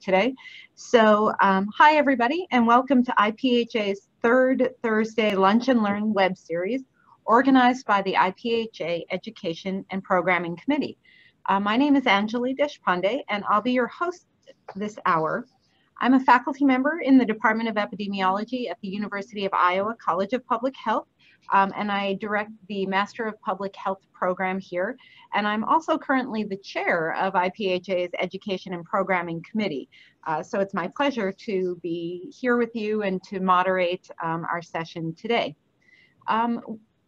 today. So hi everybody, and welcome to IPHA's third Thursday Lunch and Learn web series organized by the IPHA Education and Programming Committee. My name is Anjali Deshpande, and I'll be your host this hour. I'm a faculty member in the Department of Epidemiology at the University of Iowa College of Public Health, and I direct the Master of Public Health program here. And I'm also currently the chair of IPHA's Education and Programming Committee. So it's my pleasure to be here with you and to moderate our session today.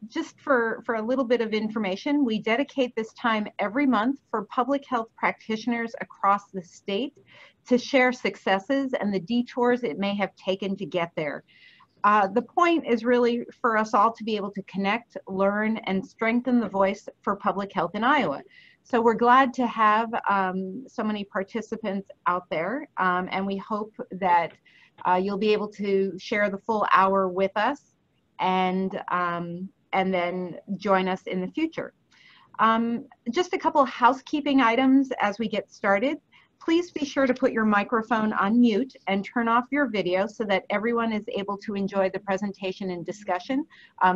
Just for a little bit of information, we dedicate this time every month for public health practitioners across the state to share successes and the detours it may have taken to get there. The point is really for us all to be able to connect, learn, and strengthen the voice for public health in Iowa. So we're glad to have so many participants out there, and we hope that you'll be able to share the full hour with us and then join us in the future. Just a couple of housekeeping items as we get started. Please be sure to put your microphone on mute and turn off your video so that everyone is able to enjoy the presentation and discussion.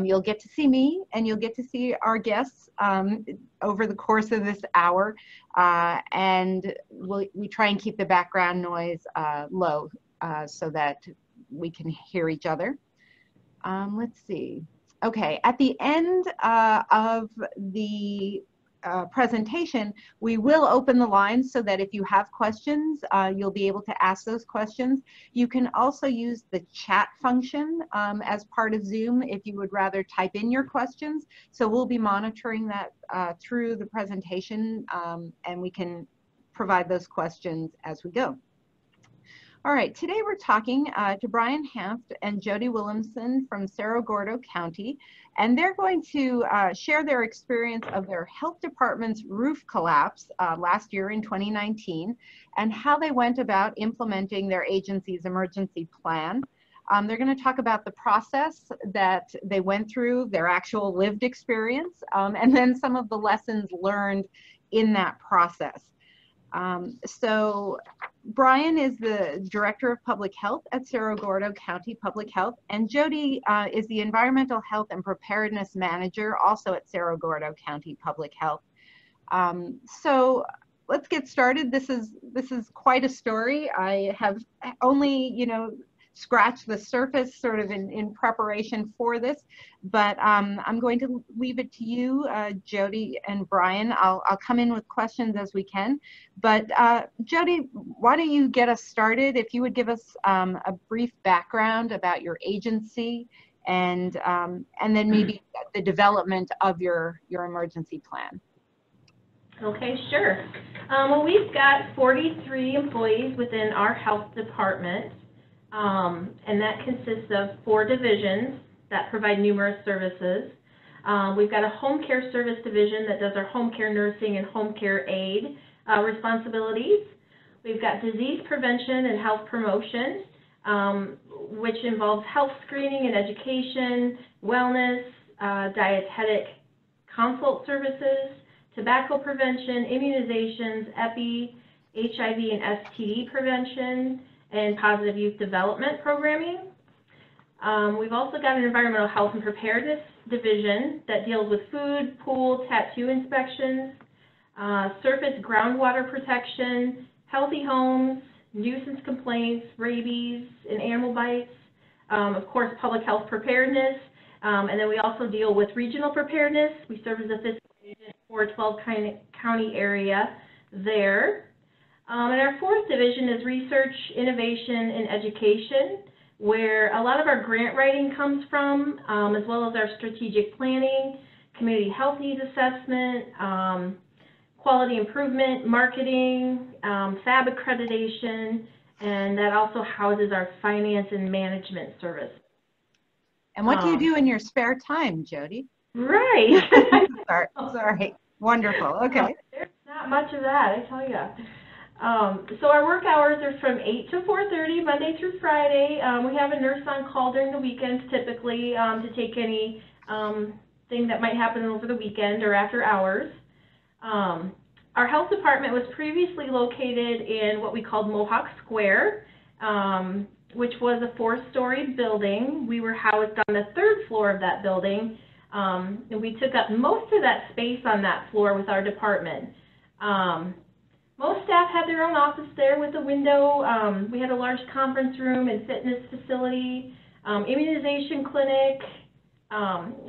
You'll get to see me and you'll get to see our guests over the course of this hour, and we try and keep the background noise low so that we can hear each other. Let's see. Okay, at the end of the presentation, we will open the lines so that if you have questions, you'll be able to ask those questions. You can also use the chat function as part of Zoom if you would rather type in your questions. So we'll be monitoring that through the presentation, and we can provide those questions as we go. All right, today we're talking to Brian Hanft and Jodi Willemsem from Cerro Gordo County, and they're going to share their experience of their health department's roof collapse last year in 2019 and how they went about implementing their agency's emergency plan. They're going to talk about the process that they went through, their actual lived experience, and then some of the lessons learned in that process. So Brian is the Director of Public Health at Cerro Gordo County Public Health, and Jodi is the Environmental Health and Preparedness Manager, also at Cerro Gordo County Public Health. So let's get started. This is quite a story. I have only, scratched the surface sort of in preparation for this, but I'm going to leave it to you, Jodi and Brian. I'll come in with questions as we can, but Jodi, why don't you get us started? If you would give us a brief background about your agency and then maybe the development of your emergency plan. Okay, sure. Well, we've got 43 employees within our health department. And that consists of 4 divisions that provide numerous services. We've got a home care service division that does our home care nursing and home care aid responsibilities. We've got disease prevention and health promotion, which involves health screening and education, wellness, dietetic consult services, tobacco prevention, immunizations, EPI, HIV and STD prevention, and positive youth development programming. We've also got an environmental health and preparedness division that deals with food, pool, tattoo inspections, surface groundwater protection, healthy homes, nuisance complaints, rabies, and animal bites, of course, public health preparedness, and then we also deal with regional preparedness. We serve as a fiscal agent for a 12-county area there. And our 4th division is research, innovation, and education, where a lot of our grant writing comes from, as well as our strategic planning, community health needs assessment, quality improvement, marketing, FAB accreditation, and that also houses our finance and management service. And what do you do in your spare time, Jodi? Right. Sorry. Wonderful. Okay. There's not much of that, I tell you. So our work hours are from 8 to 4:30, Monday through Friday. We have a nurse on call during the weekends typically to take any thing that might happen over the weekend or after hours. Our health department was previously located in what we called Mohawk Square, which was a 4-story building. We were housed on the 3rd floor of that building, and we took up most of that space on that floor with our department. Most staff had their own office there with a window. We had a large conference room and fitness facility, immunization clinic.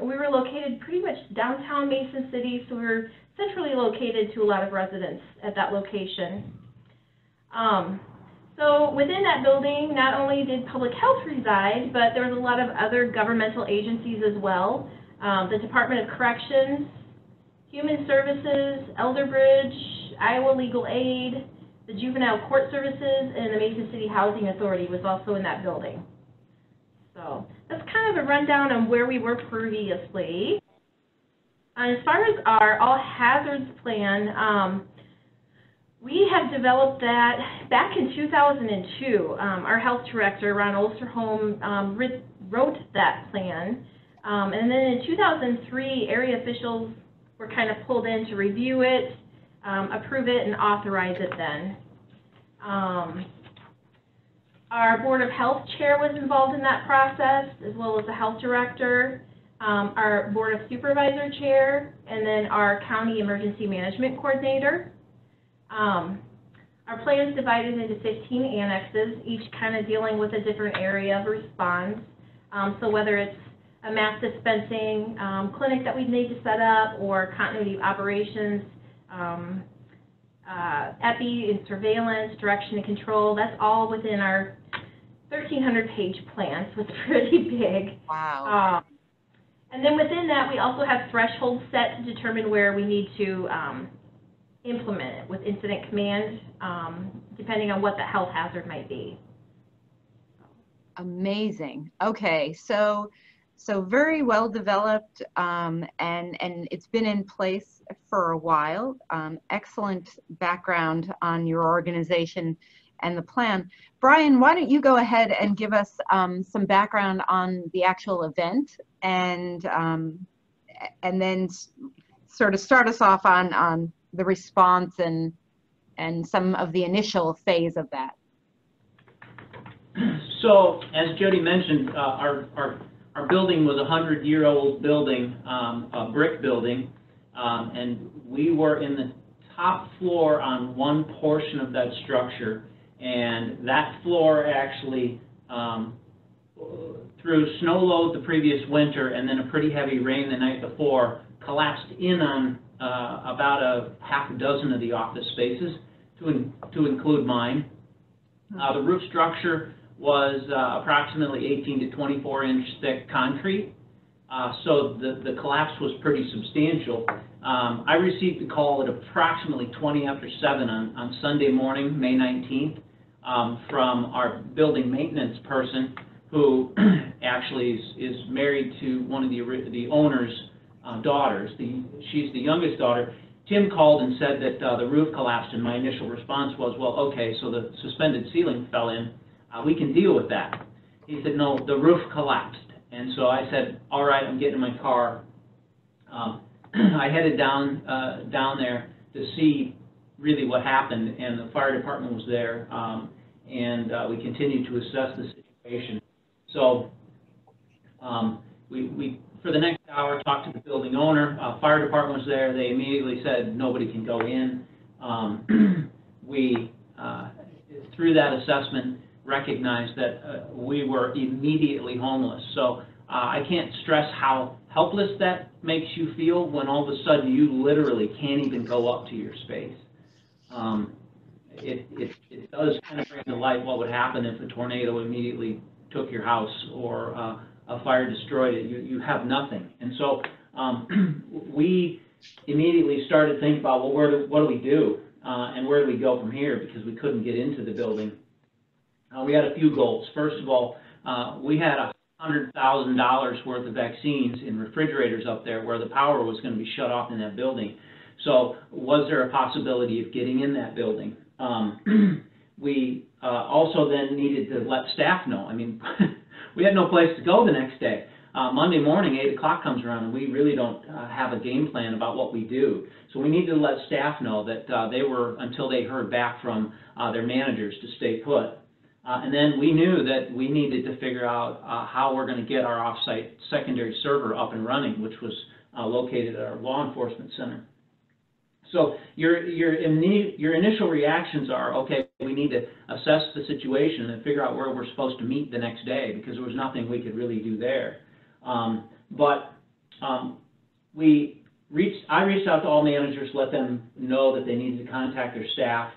We were located pretty much downtown Mason City, so we were centrally located to a lot of residents at that location. So within that building, not only did public health reside, but there was a lot of other governmental agencies as well. The Department of Corrections, Human Services, Elderbridge, Iowa Legal Aid, the Juvenile Court Services, and the Mason City Housing Authority was also in that building. So that's kind of a rundown on where we were previously. As far as our all hazards plan, we have developed that back in 2002. Our health director, Ron Olsterholm, wrote that plan. And then in 2003, area officials were kind of pulled in to review it, approve it, and authorize it then. Our Board of Health chair was involved in that process, as well as the health director, our Board of Supervisor chair, and then our County Emergency Management Coordinator. Our plan is divided into 15 annexes, each kind of dealing with a different area of response. So whether it's a mass dispensing clinic that we need to set up, or continuity of operations, epi and surveillance, direction and control, that's all within our 1,300-page plan, so it's pretty big. Wow. And then within that, we also have thresholds set to determine where we need to implement it with incident command, depending on what the health hazard might be. Amazing. Okay, so very well developed, and it's been in place for a while. Excellent background on your organization and the plan. Brian, why don't you go ahead and give us some background on the actual event, and then sort of start us off on the response and some of the initial phase of that. So, as Jodi mentioned, our building was a 100-year-old building, a brick building, and we were in the top floor on one portion of that structure, and that floor actually, through snow load the previous winter and then a pretty heavy rain the night before, collapsed in on about a half a dozen of the office spaces, to include mine. The roof structure was approximately 18 to 24 inch thick concrete, so the collapse was pretty substantial. I received a call at approximately 20 after 7 on Sunday morning, May 19th, from our building maintenance person, who actually is married to one of the owner's daughters. She's the youngest daughter. Tim called and said that the roof collapsed, and my initial response was, well, okay, so the suspended ceiling fell in. We can deal with that. He said, no, the roof collapsed. And so I said, all right, I'm getting in my car. I headed down there to see really what happened, and the fire department was there, and we continued to assess the situation. So we for the next hour, talked to the building owner. Fire department was there. They immediately said nobody can go in. We, through that assessment, recognized that we were immediately homeless. So I can't stress how helpless that makes you feel when all of a sudden you literally can't even go up to your space. It does kind of bring to light what would happen if a tornado immediately took your house, or a fire destroyed it. You have nothing. And so we immediately started thinking about, well, what do we do? And where do we go from here? Because we couldn't get into the building. We had a few goals. First of all, we had $100,000 worth of vaccines in refrigerators up there where the power was going to be shut off in that building. So was there a possibility of getting in that building? We also then needed to let staff know. I mean, we had no place to go the next day. Monday morning, 8 o'clock comes around, and we really don't have a game plan about what we do. So we need to let staff know that they were, until they heard back from their managers, to stay put. And then we knew that we needed to figure out how we're going to get our off-site secondary server up and running, which was located at our law enforcement center. So your initial reactions are, okay, we need to assess the situation and figure out where we're supposed to meet the next day, because there was nothing we could really do there. I reached out to all managers, let them know that they needed to contact their staff,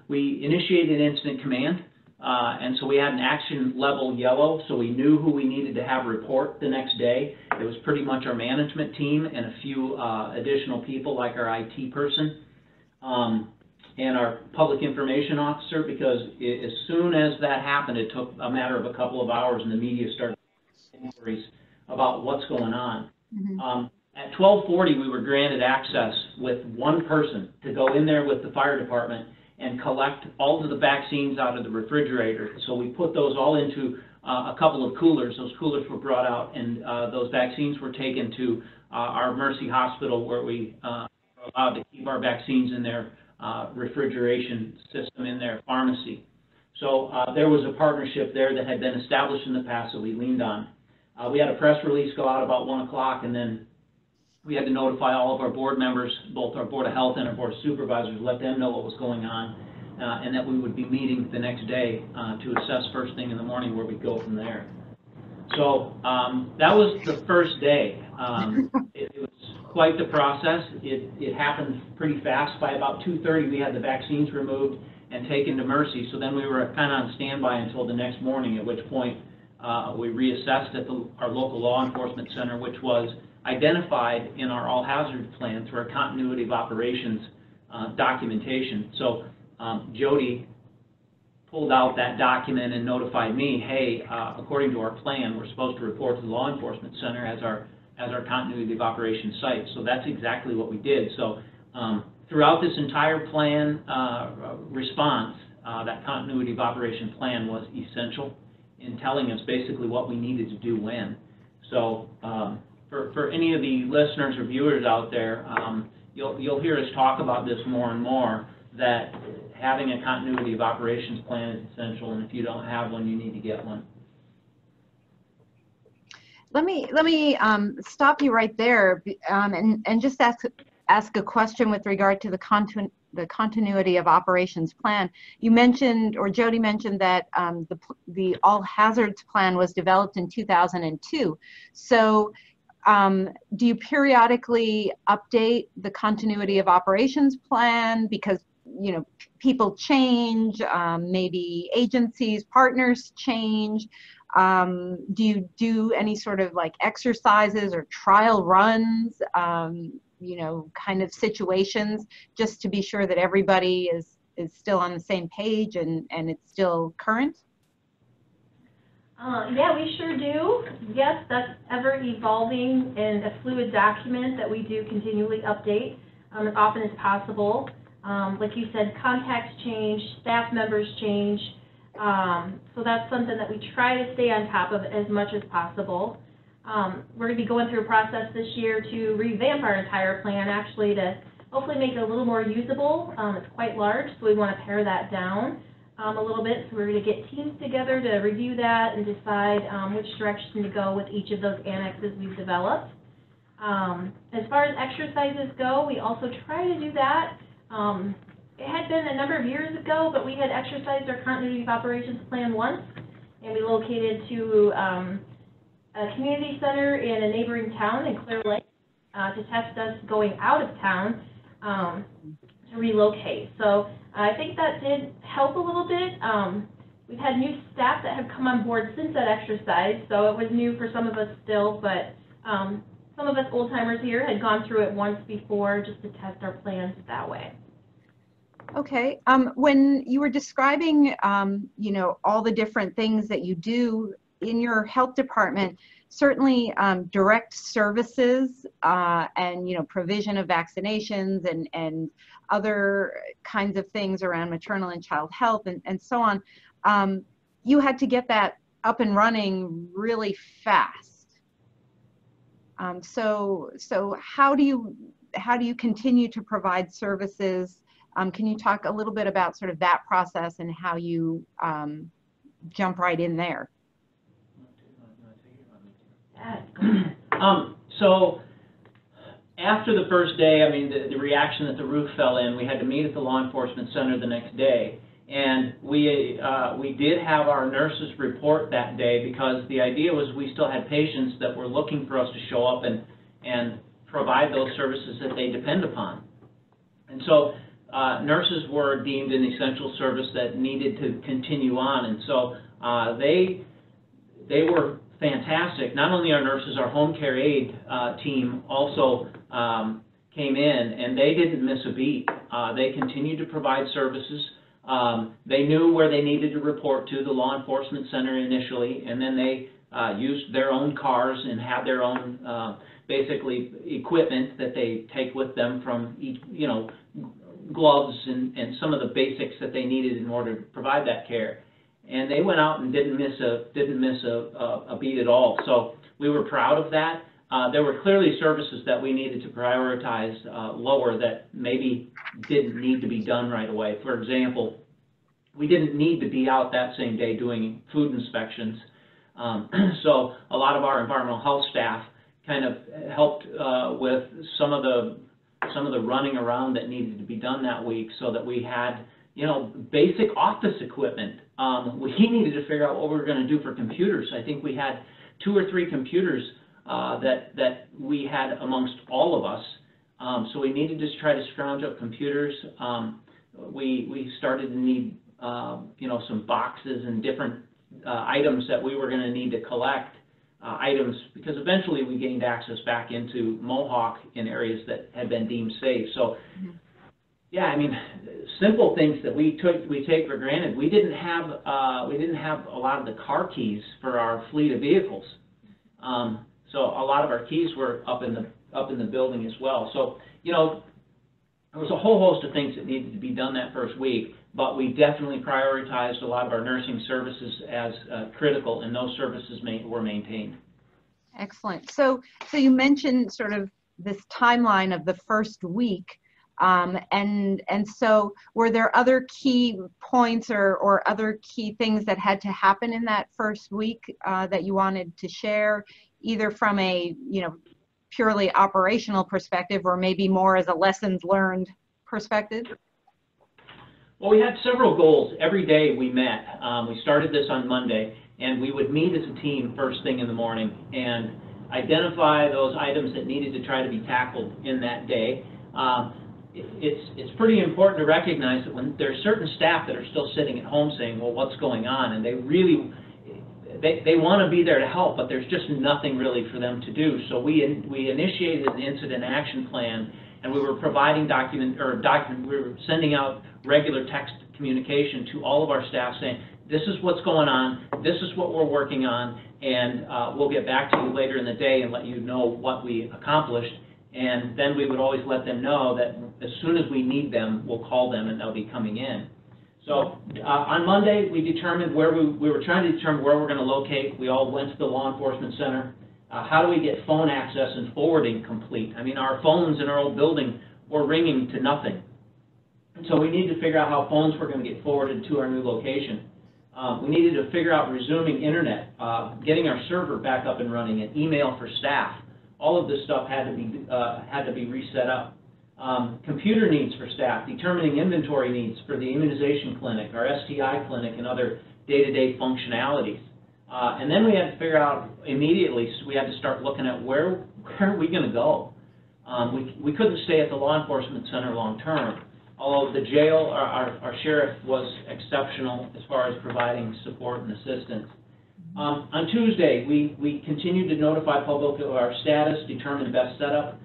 we initiated incident command, and so we had an action level yellow, so we knew who we needed to have report the next day. It was pretty much our management team and a few additional people like our IT person and our public information officer, because as soon as that happened, it took a matter of a couple of hours and the media started inquiries about what's going on. Mm-hmm. At 12:40, we were granted access with one person to go in there with the fire department and collect all of the vaccines out of the refrigerator. So we put those all into a couple of coolers. Those coolers were brought out, and those vaccines were taken to our Mercy Hospital, where we are allowed to keep our vaccines in their refrigeration system in their pharmacy. So there was a partnership there that had been established in the past that we leaned on. We had a press release go out about 1 o'clock, and then we had to notify all of our board members, both our Board of Health and our Board of Supervisors, let them know what was going on, and that we would be meeting the next day to assess first thing in the morning where we'd go from there. So that was the first day. It was quite the process. It happened pretty fast. By about 2:30, we had the vaccines removed and taken to Mercy, so then we were kind of on standby until the next morning, at which point we reassessed at our local law enforcement center, which was identified in our all hazard plan through our continuity of operations documentation. So Jodi pulled out that document and notified me, hey, according to our plan, we're supposed to report to the law enforcement center as our continuity of operations site. So that's exactly what we did. So throughout this entire plan response, that continuity of operation plan was essential in telling us basically what we needed to do when. So for any of the listeners or viewers out there, you'll hear us talk about this more and more, that having a continuity of operations plan is essential, and if you don't have one, you need to get one. Let me stop you right there and just ask a question with regard to the continuity of operations plan. You mentioned, or Jodi mentioned, that the all hazards plan was developed in 2002. So do you periodically update the continuity of operations plan because, you know, people change, maybe agencies, partners change? Do you do any sort of like exercises or trial runs, you know, kind of situations, just to be sure that everybody is still on the same page and it's still current? Yeah, we sure do. Yes, that's ever evolving and a fluid document that we do continually update as often as possible. Like you said, contacts change, staff members change, so that's something that we try to stay on top of as much as possible. We're going to be going through a process this year to revamp our entire plan, actually, to hopefully make it a little more usable. It's quite large, so we want to pare that down a little bit. So we're going to get teams together to review that and decide which direction to go with each of those annexes we've developed. As far as exercises go, we also try to do that. It had been a number of years ago, but we had exercised our continuity of operations plan once, and we located to a community center in a neighboring town in Clear Lake to test us going out of town to relocate. So I think that did help a little bit. We've had new staff that have come on board since that exercise, so it was new for some of us still, but some of us old-timers here had gone through it once before just to test our plans that way. Okay. When you were describing, you know, all the different things that you do in your health department, certainly direct services and, you know, provision of vaccinations and other kinds of things around maternal and child health and so on, you had to get that up and running really fast. So how do you continue to provide services? Can you talk a little bit about sort of that process and how you jump right in there? So after the first day, I mean, the reaction that the roof fell in, we had to meet at the law enforcement center the next day. And we did have our nurses report that day, because the idea was we still had patients that were looking for us to show up and provide those services that they depend upon. And so nurses were deemed an essential service that needed to continue on. And so they were fantastic. Not only our nurses, our home care aid team also came in, and they didn't miss a beat. They continued to provide services. They knew where they needed to report to the law enforcement center initially, and then they used their own cars and had their own basically equipment that they take with them from each, you know, gloves and some of the basics that they needed in order to provide that care. And they went out and didn't miss a beat at all. So we were proud of that. There were clearly services that we needed to prioritize lower that maybe didn't need to be done right away. For example, we didn't need to be out that same day doing food inspections. So a lot of our environmental health staff kind of helped with some of the running around that needed to be done that week, so that we had, you know, basic office equipment. We needed to figure out what we were going to do for computers. I think we had 2 or 3 computers that we had amongst all of us. So we needed to try to scrounge up computers. We started to need, you know, some boxes and different items that we were going to need to collect. Items, because eventually we gained access back into Mohawk in areas that had been deemed safe. So, yeah, I mean, simple things that we take for granted. We didn't have a lot of the car keys for our fleet of vehicles. So a lot of our keys were up in the building as well. So, you know, there was a whole host of things that needed to be done that first week, but we definitely prioritized a lot of our nursing services as critical, and those services were maintained. Excellent. So you mentioned sort of this timeline of the first week, and so were there other key points or other key things that had to happen in that first week that you wanted to share, either from a, you know, purely operational perspective, or maybe more as a lessons learned perspective? Well, we had several goals. Every day we met. We started this on Monday, and we would meet as a team first thing in the morning and identify those items that needed to try to be tackled in that day. It's pretty important to recognize that when there's certain staff that are still sitting at home saying, well, what's going on? And they really, they want to be there to help, but there's just nothing really for them to do. So we initiated an incident action plan, and we were providing we were sending out regular text communication to all of our staff saying, this is what's going on, this is what we're working on, and we'll get back to you later in the day and let you know what we accomplished. And then we would always let them know that as soon as we need them, we'll call them and they'll be coming in. So on Monday, we determined where we were trying to determine where we're going to locate. We all went to the law enforcement center. How do we get phone access and forwarding complete? I mean, our phones in our old building were ringing to nothing. And so we needed to figure out how phones were going to get forwarded to our new location. We needed to figure out resuming internet, getting our server back up and running, and email for staff. All of this stuff had to be reset up. Computer needs for staff, determining inventory needs for the immunization clinic, our STI clinic, and other day-to-day functionalities. And then we had to figure out immediately, so we had to start looking at where are we going to go. We couldn't stay at the law enforcement center long term, although the jail, our sheriff was exceptional as far as providing support and assistance. On Tuesday, we continued to notify public of our status, determine best setup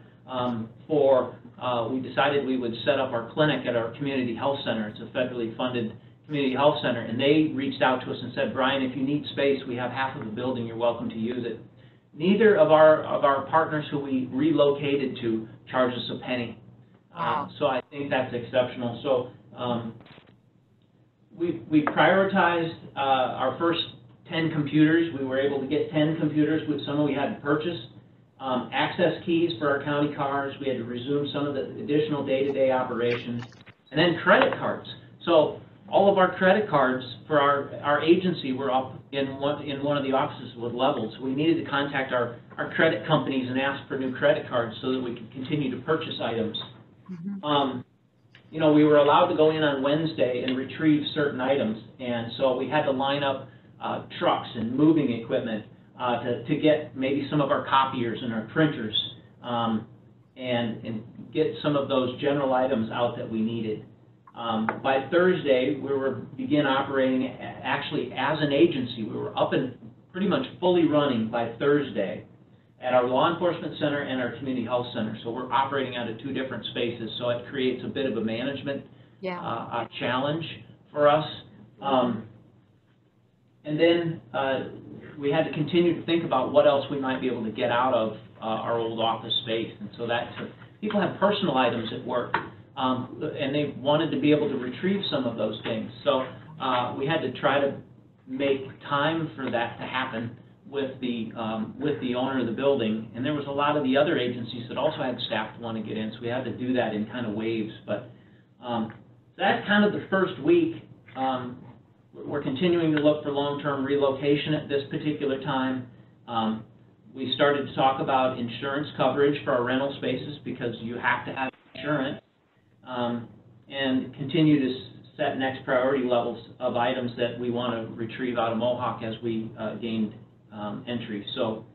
we decided we would set up our clinic at our community health center. It's a federally funded community health center, and they reached out to us and said, Brian, if you need space, we have half of the building, you're welcome to use it. Neither of our partners who we relocated to charged us a penny. Wow. So I think that's exceptional. So we prioritized our first 10 computers. We were able to get 10 computers with some we had to purchase. Access keys for our county cars. We had to resume some of the additional day-to-day operations. And then credit cards. So all of our credit cards for our agency were up in one of the offices with levels. We needed to contact our credit companies and ask for new credit cards so that we could continue to purchase items. Mm-hmm. You know, we were allowed to go in on Wednesday and retrieve certain items, and so we had to line up trucks and moving equipment to get maybe some of our copiers and our printers and get some of those general items out that we needed. By Thursday, we were begin operating actually as an agency. We were up and pretty much fully running by Thursday at our law enforcement center and our community health center. So we're operating out of two different spaces, so it creates a bit of a management challenge for us. And then we had to continue to think about what else we might be able to get out of our old office space. And so that people have personal items at work, and they wanted to be able to retrieve some of those things. So we had to try to make time for that to happen with the owner of the building. And there was a lot of the other agencies that also had staff to want to get in, so we had to do that in kind of waves. But that's kind of the first week. We're continuing to look for long-term relocation at this particular time. We started to talk about insurance coverage for our rental spaces because you have to have insurance, and continue to set next priority levels of items that we want to retrieve out of Mohawk as we gained entry. So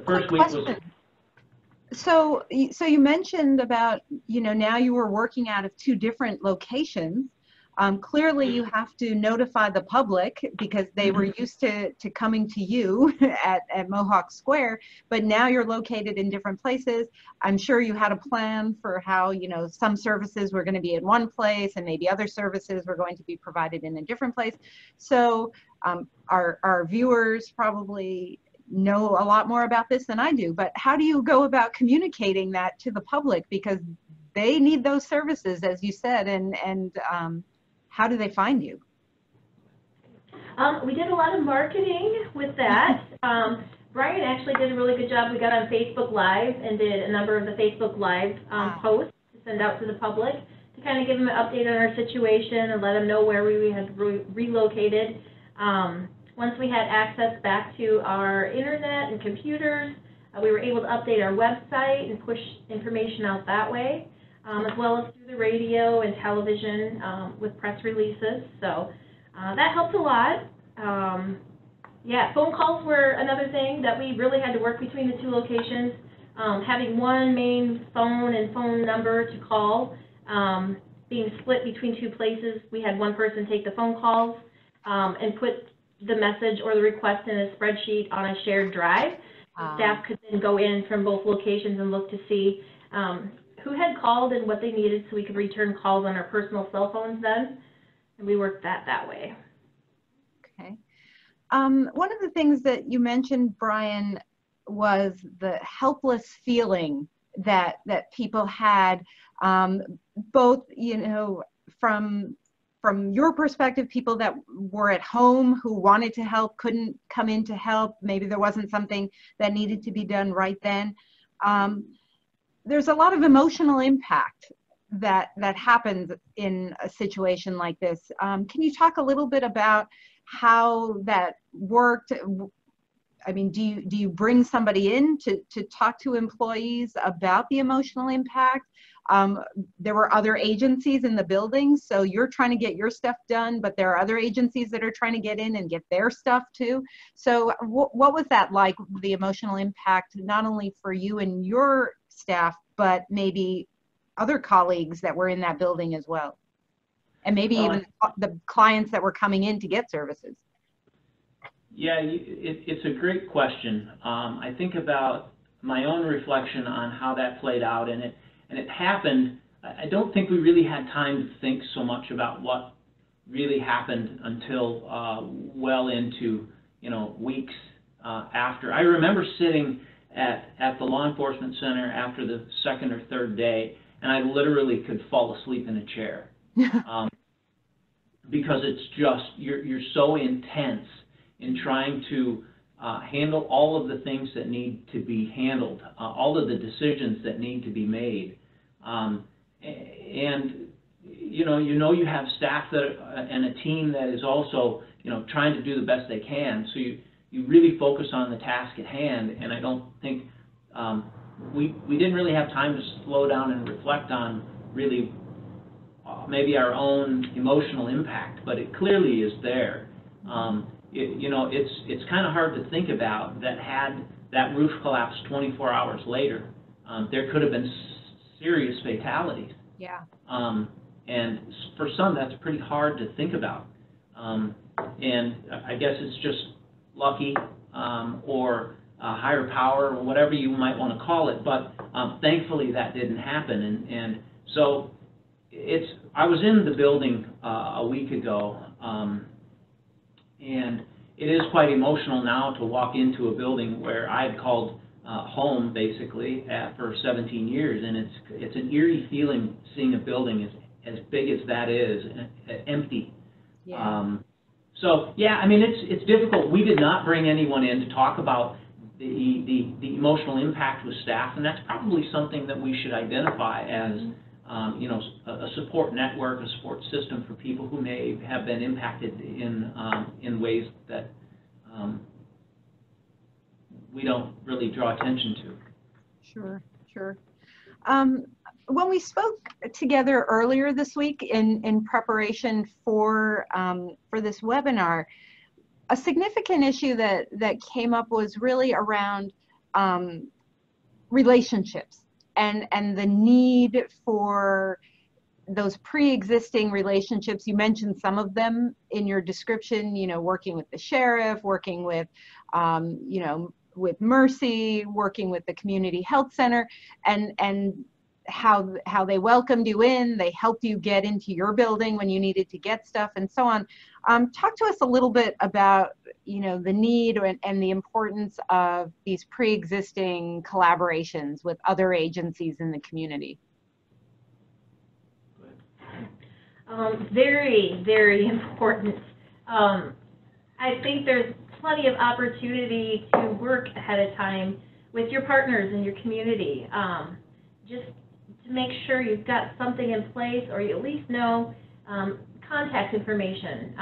first week was... So you mentioned about, you know, now you were working out of two different locations. Clearly you have to notify the public because they were used to coming to you at Mohawk Square, but now you're located in different places. I'm sure you had a plan for how, you know, some services were going to be in one place and maybe other services were going to be provided in a different place. So our viewers probably know a lot more about this than I do, but how do you go about communicating that to the public, because they need those services, as you said, and how do they find you? We did a lot of marketing with that. Brian actually did a really good job. We got on Facebook Live and did a number of the Facebook Live posts to send out to the public to kind of give them an update on our situation and let them know where we had relocated. Once we had access back to our internet and computers, we were able to update our website and push information out that way, as well as through the radio and television with press releases. So that helped a lot. Yeah, phone calls were another thing that we really had to work between the two locations. Having one main phone and phone number to call, being split between two places, we had one person take the phone calls and put the message or the request in a spreadsheet on a shared drive. Staff could then go in from both locations and look to see who had called and what they needed, so we could return calls on our personal cell phones then, and we worked that way. Okay. One of the things that you mentioned, Brian, was the helpless feeling that people had, both, you know, from your perspective, people that were at home who wanted to help, couldn't come in to help, maybe there wasn't something that needed to be done right then. There's a lot of emotional impact that happens in a situation like this. Can you talk a little bit about how that worked? I mean, do you bring somebody in to talk to employees about the emotional impact? There were other agencies in the building, so you're trying to get your stuff done, but there are other agencies that are trying to get in and get their stuff too. So what was that like, the emotional impact, not only for you and your staff, but maybe other colleagues that were in that building as well? And maybe even the clients that were coming in to get services. Yeah, it's a great question. I think about my own reflection on how that played out, and it happened. I don't think we really had time to think so much about what really happened until well into, you know, weeks after. I remember sitting at the law enforcement center after the second or third day, and I literally could fall asleep in a chair. because it's just, you're so intense in trying to handle all of the things that need to be handled, all of the decisions that need to be made. And you you have staff that and a team that is also trying to do the best they can. So you really focus on the task at hand. And I don't think we didn't really have time to slow down and reflect on really maybe our own emotional impact, but it clearly is there. It's kind of hard to think about that had that roof collapsed 24 hours later, there could have been serious fatalities. Yeah. And for some, that's pretty hard to think about. And I guess it's just lucky or higher power or whatever you might want to call it. But thankfully, that didn't happen. And so I was in the building a week ago, and it is quite emotional now to walk into a building where I had called home, basically, for 17 years, and it's an eerie feeling seeing a building as big as that is, empty. Yeah. So yeah, I mean, it's difficult. We did not bring anyone in to talk about the emotional impact with staff, and that's probably something that we should identify as a support network, a support system for people who may have been impacted in ways that we don't really draw attention to. Sure, sure. When we spoke together earlier this week in preparation for this webinar, a significant issue that came up was really around relationships and the need for those pre-existing relationships. You mentioned some of them in your description, working with the sheriff, working with, with Mercy, working with the community health center, and how they welcomed you in, they helped you get into your building when you needed to get stuff, and so on. Talk to us a little bit about the need and the importance of these pre-existing collaborations with other agencies in the community. Very, very important. I think there's plenty of opportunity to work ahead of time with your partners in your community. Just to make sure you've got something in place, or you at least know contact information,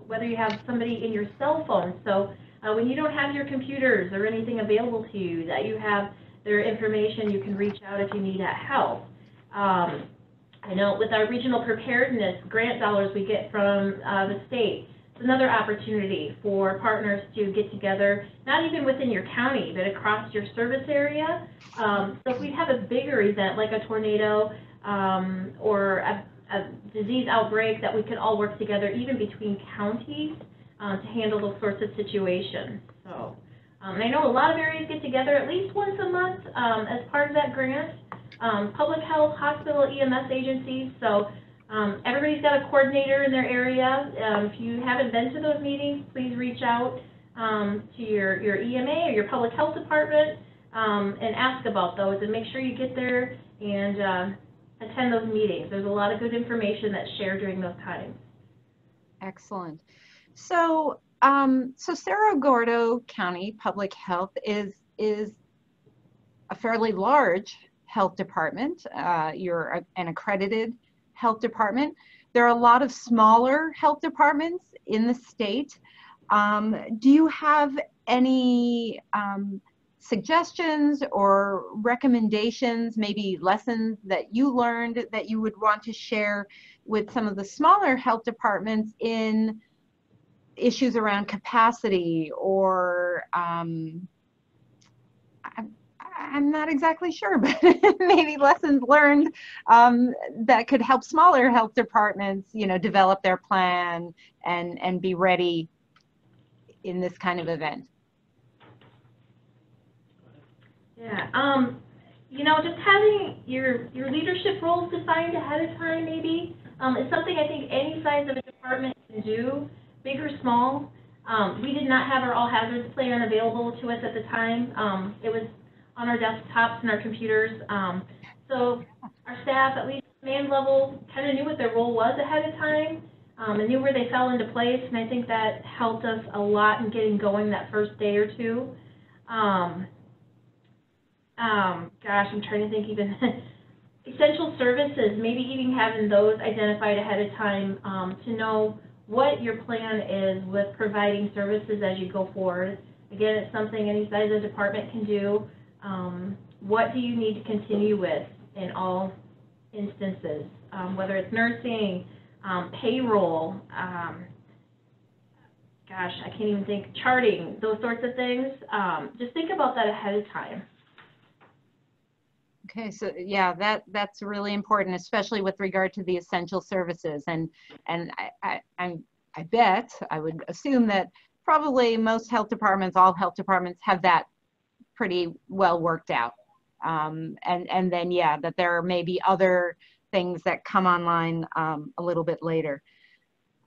whether you have somebody in your cell phone, so when you don't have your computers or anything available to you, that you have their information, you can reach out if you need help. I know with our regional preparedness grant dollars we get from the state, it's another opportunity for partners to get together, not even within your county, but across your service area. So if we have a bigger event like a tornado or a disease outbreak, that we can all work together, even between counties, to handle those sorts of situations. So, and I know a lot of areas get together at least once a month as part of that grant. Public health, hospital, EMS agencies. So everybody's got a coordinator in their area. If you haven't been to those meetings, please reach out to your EMA or your public health department and ask about those, and make sure you get there and attend those meetings. There's a lot of good information that's shared during those times. Excellent. So, Cerro Gordo County Public Health is a fairly large health department. You're an accredited health department. There are a lot of smaller health departments in the state. Do you have any suggestions or recommendations, maybe lessons that you learned that you would want to share with some of the smaller health departments in issues around capacity, or I'm not exactly sure, but maybe lessons learned that could help smaller health departments, develop their plan and be ready in this kind of event? Yeah, just having your leadership roles defined ahead of time, maybe, is something I think any size of a department can do, big or small. We did not have our all hazards plan available to us at the time. It was on our desktops and our computers. So our staff, at least command level, kind of knew what their role was ahead of time. and knew where they fell into place, and I think that helped us a lot in getting going that first day or two. Gosh, I'm trying to think even essential services, maybe even having those identified ahead of time to know what your plan is with providing services as you go forward. Again, it's something any size of department can do. What do you need to continue with in all instances, whether it's nursing, payroll, gosh, I can't even think, charting, those sorts of things. Just think about that ahead of time. Okay, so yeah, that's really important, especially with regard to the essential services. And I bet, I would assume that probably most health departments, all health departments have that pretty well worked out. And then, yeah, that there may be other things that come online a little bit later.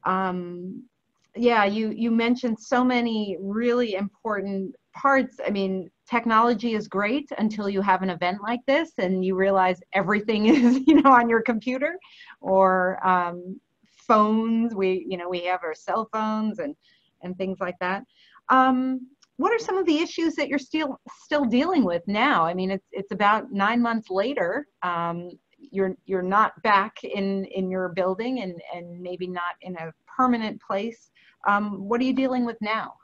Yeah, you mentioned so many really important parts. I mean, technology is great until you have an event like this and you realize everything is, on your computer or phones. We have our cell phones and things like that. What are some of the issues that you're still dealing with now? I mean, it's about 9 months later. You're not back in your building and maybe not in a permanent place. What are you dealing with now?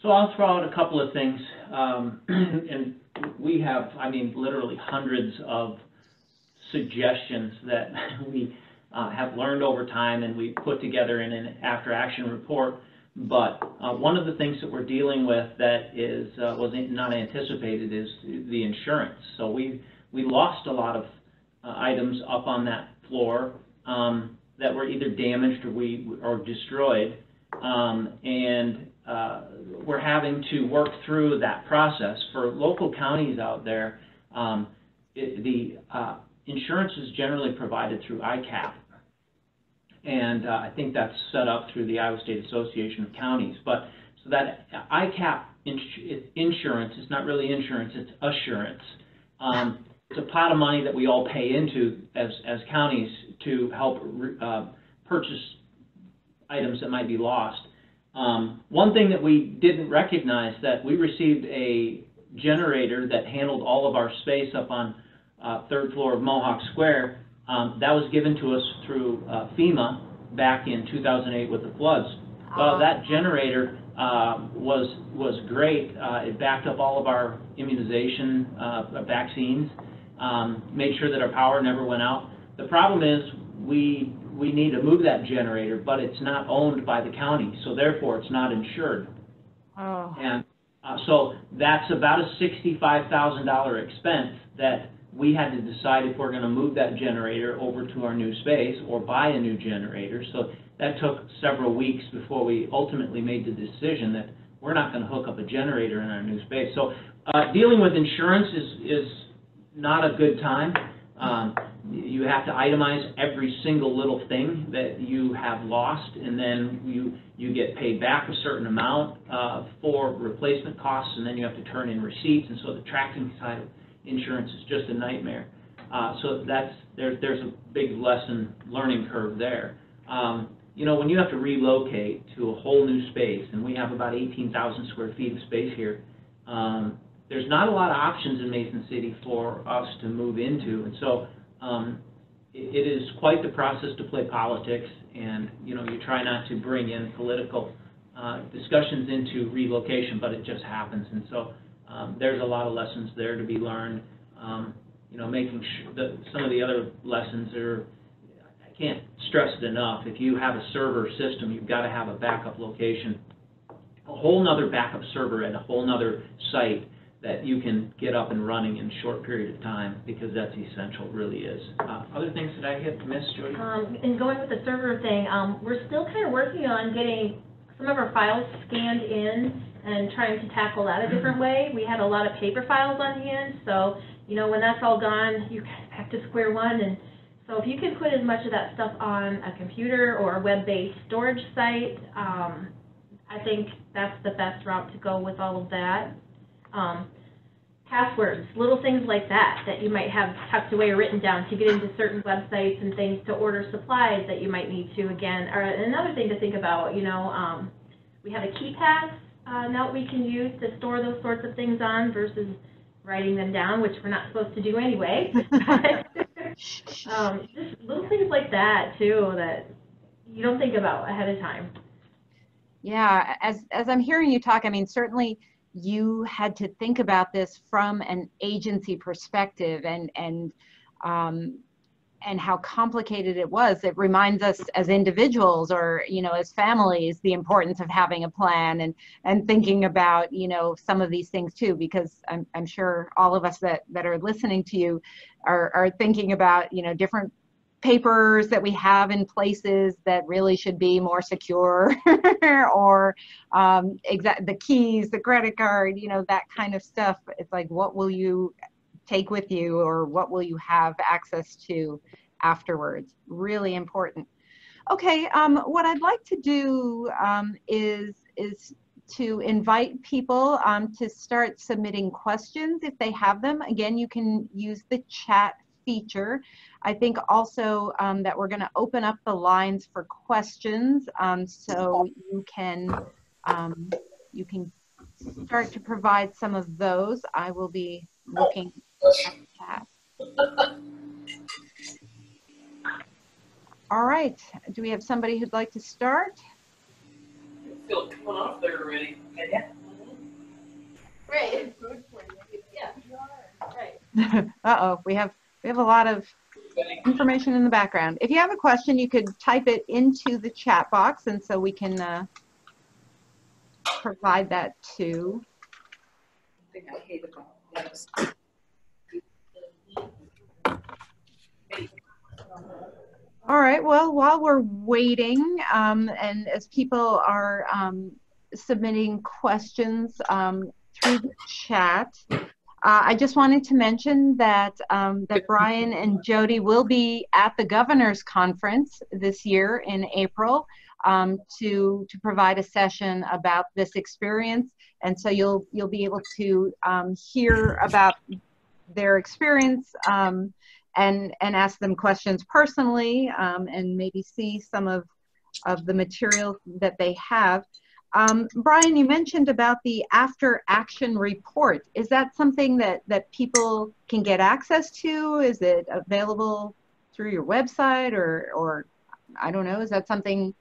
So I'll throw out a couple of things, and we have, literally hundreds of suggestions that we have learned over time and we put together in an after-action report. But one of the things that we're dealing with that was not anticipated is the insurance. So we lost a lot of items up on that floor that were either damaged or destroyed, and we're having to work through that process. For local counties out there, the insurance is generally provided through IPHA, and I think that's set up through the Iowa State Association of Counties. But so that IPHA insurance is not really insurance; it's assurance. It's a pot of money that we all pay into as counties to help purchase items that might be lost. One thing that we didn't recognize, that we received a generator that handled all of our space up on 3rd floor of Mohawk Square. That was given to us through FEMA back in 2008 with the floods. Well, that generator was great. It backed up all of our immunization vaccines, made sure that our power never went out. The problem is we need to move that generator, but it's not owned by the county, so therefore it's not insured. Oh. And so that's about a $65,000 expense that we had to decide if we're going to move that generator over to our new space or buy a new generator. So that took several weeks before we ultimately made the decision that we're not going to hook up a generator in our new space. So dealing with insurance is not a good time. You have to itemize every single little thing that you have lost, and then you get paid back a certain amount for replacement costs, and then you have to turn in receipts, and so the tracking side of insurance is just a nightmare. So there's a big learning curve there. When you have to relocate to a whole new space, and we have about 18,000 square feet of space here, there's not a lot of options in Mason City for us to move into, and so it is quite the process to play politics, and you try not to bring in political discussions into relocation, but it just happens, and so there's a lot of lessons there to be learned. Making sure that some of the other lessons are, I can't stress it enough, if you have a server system, you've got to have a backup location, a whole nother backup server at a whole nother site that you can get up and running in a short period of time, because that's essential, it really is. Other things that I had missed, Jodi? And going with the server thing, we're still kind of working on getting some of our files scanned in and trying to tackle that a different way. We had a lot of paper files on hand, so when that's all gone, you kind of back to square one. And so if you can put as much of that stuff on a computer or a web-based storage site, I think that's the best route to go with all of that. passwords, little things like that that you might have tucked away or written down to get into certain websites and things, to order supplies that you might need to again. Or another thing to think about, you know, we have a key pass note we can use to store those sorts of things on versus writing them down, which we're not supposed to do anyway. Just little things like that too that you don't think about ahead of time. Yeah, as I'm hearing you talk, I mean, certainly you had to think about this from an agency perspective, and how complicated it was. It reminds us as individuals, or, you know, as families, the importance of having a plan and thinking about, you know, some of these things too, because I'm sure all of us that are listening to you are thinking about, you know, different papers that we have in places that really should be more secure, or the keys, the credit card, you know, that kind of stuff. It's like, what will you take with you, or what will you have access to afterwards? Really important. Okay, what I'd like to do is to invite people to start submitting questions if they have them. Again, you can use the chat feature. I think also that we're going to open up the lines for questions, so you can start to provide some of those. I will be looking at the chat. All right. Do we have somebody who'd like to start? I feel it coming off there already. Yeah. Right. Yeah. Right. Uh-oh, we have a lot of information in the background. If you have a question, you could type it into the chat box, and so we can provide that too. I think I hate about that. All right, well, while we're waiting, and as people are submitting questions through the chat, I just wanted to mention that that Brian and Jodi will be at the Governor's Conference this year in April to provide a session about this experience, and so you'll be able to hear about their experience and ask them questions personally, and maybe see some of the material that they have. Brian, you mentioned about the after action report. Is that something that people can get access to? Is it available through your website, or I don't know, is that something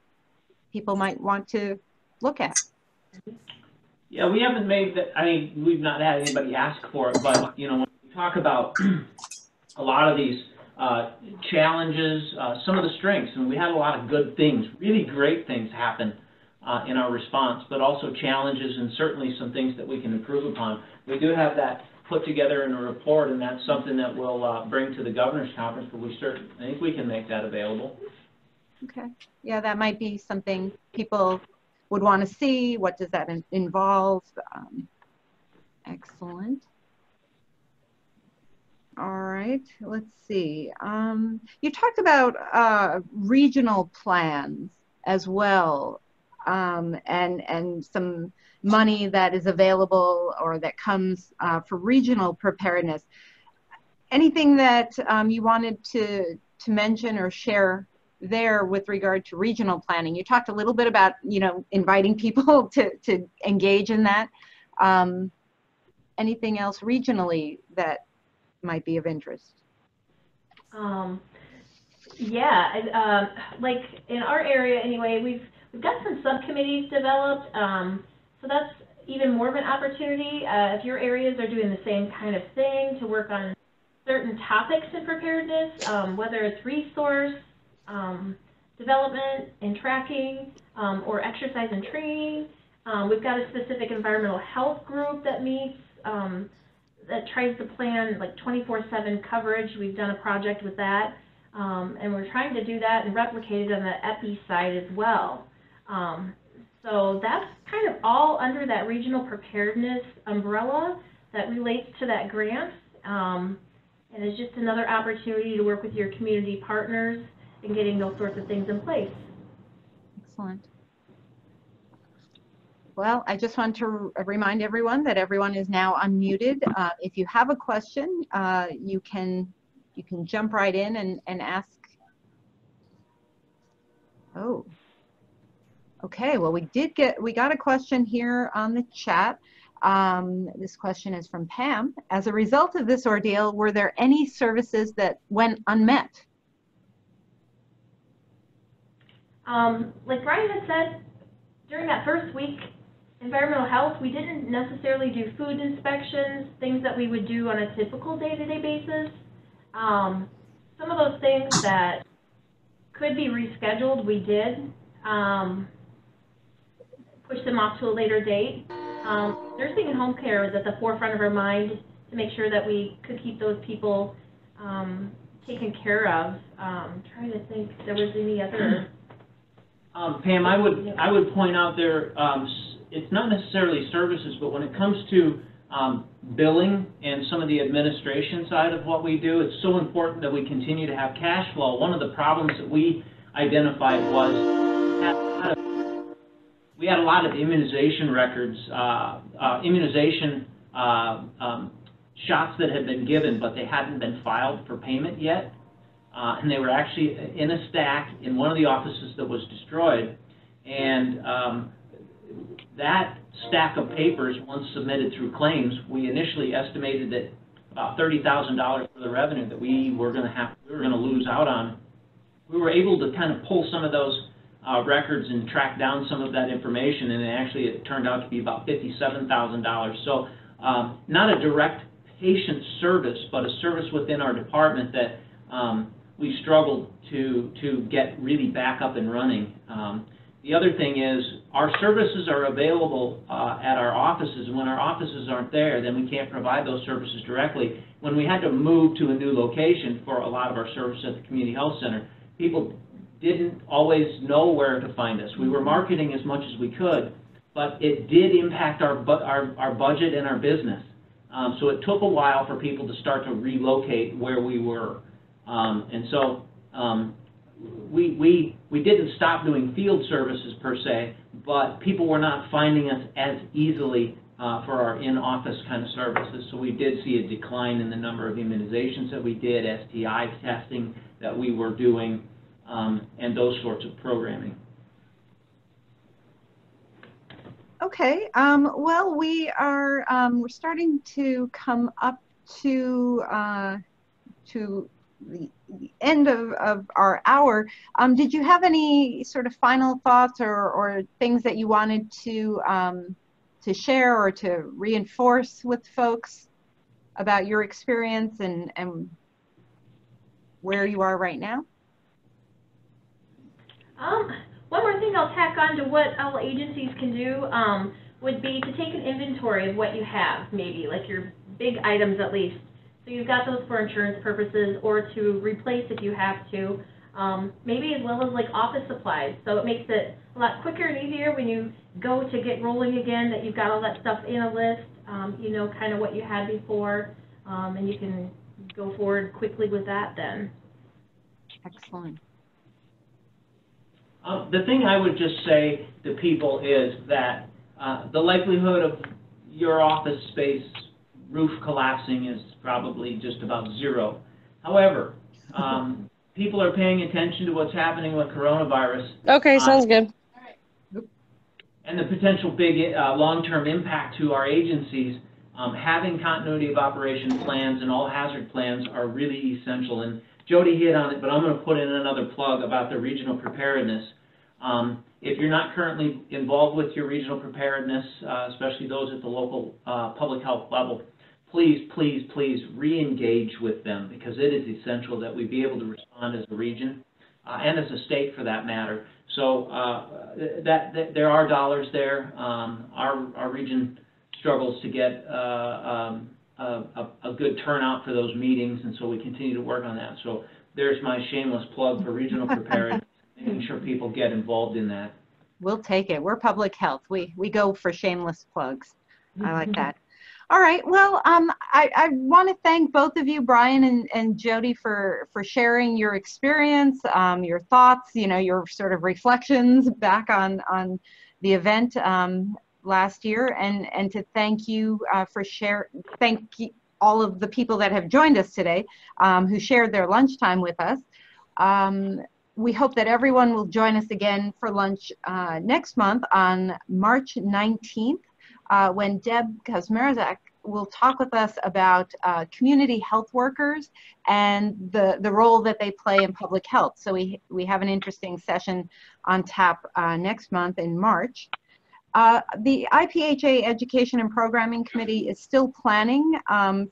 people might want to look at? Yeah, we haven't made that, I mean, we've not had anybody ask for it, but, you know, when we talk about a lot of these challenges, some of the strengths, and we had a lot of good things, really great things happen in our response, but also challenges and certainly some things that we can improve upon. We do have that put together in a report, and that's something that we'll bring to the Governor's Conference, but I think we can make that available. Okay, yeah, that might be something people would want to see. What does that involve? Excellent. All right, let's see. You talked about regional plans as well, and some money that is available or that comes for regional preparedness. Anything that you wanted to mention or share there with regard to regional planning? You talked a little bit about, you know, inviting people to engage in that. Anything else regionally that might be of interest? Yeah, like in our area anyway, we've got some subcommittees developed, so that's even more of an opportunity if your areas are doing the same kind of thing, to work on certain topics in preparedness, whether it's resource development and tracking, or exercise and training. We've got a specific environmental health group that meets, that tries to plan like 24/7 coverage. We've done a project with that, and we're trying to do that and replicate it on the EPI side as well. So that's kind of all under that regional preparedness umbrella that relates to that grant, and it's just another opportunity to work with your community partners in getting those sorts of things in place. Excellent. Well, I just want to remind everyone that everyone is now unmuted. If you have a question, you can jump right in and ask. Oh, okay. Well, we got a question here on the chat. This question is from Pam. As a result of this ordeal, were there any services that went unmet? Like Brian had said, during that first week, environmental health, we didn't necessarily do food inspections, things that we would do on a typical day-to-day basis. Some of those things that could be rescheduled, we did. Push them off to a later date. Nursing and home care was at the forefront of our mind to make sure that we could keep those people taken care of. Trying to think if there was any other. Pam, I would point out there, it's not necessarily services, but when it comes to billing and some of the administration side of what we do, it's so important that we continue to have cash flow. One of the problems that we identified was we had a lot of immunization records, immunization shots that had been given, but they hadn't been filed for payment yet. And they were actually in a stack in one of the offices that was destroyed. And that stack of papers, once submitted through claims, we initially estimated that about $30,000 for the revenue that we were going to lose out on. We were able to kind of pull some of those records and track down some of that information, and it turned out to be about $57,000. So not a direct patient service, but a service within our department that we struggled to get really back up and running. The other thing is our services are available at our offices, and when our offices aren't there, then we can't provide those services directly. When we had to move to a new location for a lot of our services at the community health center, people didn't always know where to find us. We were marketing as much as we could, but it did impact our budget and our business. So it took a while for people to start to relocate where we were. And so we didn't stop doing field services per se, but people were not finding us as easily for our in-office kind of services. So we did see a decline in the number of immunizations that we did, STI testing that we were doing, and those sorts of programming. Okay, well, we're starting to come up to the end of our hour. Did you have any sort of final thoughts or things that you wanted to share or to reinforce with folks about your experience and where you are right now? One more thing I'll tack on to what all agencies can do would be to take an inventory of what you have, maybe, like your big items at least. So you've got those for insurance purposes or to replace if you have to, maybe as well as like office supplies. So it makes it a lot quicker and easier when you go to get rolling again, that you've got all that stuff in a list, you know kind of what you had before, and you can go forward quickly with that then. Excellent. The thing I would just say to people is that the likelihood of your office space roof collapsing is probably just about zero. However, people are paying attention to what's happening with coronavirus. Okay, sounds good. And the potential big long-term impact to our agencies. Having continuity of operation plans and all hazard plans are really essential. And Jodi hit on it, but I'm going to put in another plug about the regional preparedness. If you're not currently involved with your regional preparedness, especially those at the local public health level, please, please, please re-engage with them, because it is essential that we be able to respond as a region and as a state for that matter. So that there are dollars there. Our region struggles to get a good turnout for those meetings, and so we continue to work on that. So there's my shameless plug for regional preparedness, making sure people get involved in that. We'll take it. We're public health. We go for shameless plugs. I like that. All right. Well, I want to thank both of you, Brian and Jodi, for sharing your experience, your thoughts, you know, your sort of reflections back on the event last year, and to thank you thank all of the people that have joined us today, who shared their lunchtime with us. We hope that everyone will join us again for lunch next month on March 19th, when Deb Kazmierzak will talk with us about community health workers and the role that they play in public health. So we have an interesting session on tap next month in March. The IPHA Education and Programming Committee is still planning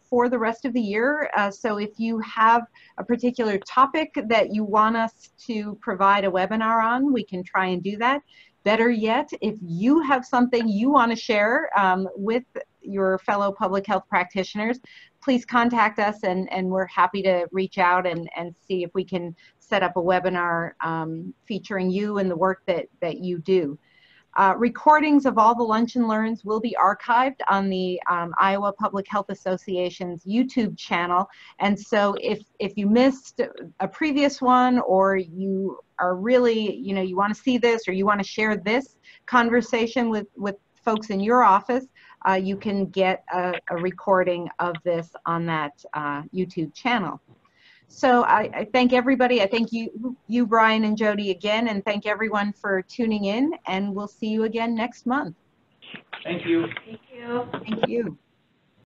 for the rest of the year. So if you have a particular topic that you want us to provide a webinar on, we can try and do that. Better yet, if you have something you want to share with your fellow public health practitioners, please contact us, and we're happy to reach out and see if we can set up a webinar featuring you and the work that you do. Recordings of all the Lunch and Learns will be archived on the Iowa Public Health Association's YouTube channel. And so if you missed a previous one, or you are really, you want to see this, or you want to share this conversation with folks in your office, you can get a recording of this on that YouTube channel. So I thank everybody. I thank you, Brian and Jodi, again, and thank everyone for tuning in, and we'll see you again next month. Thank you. Thank you. Thank you.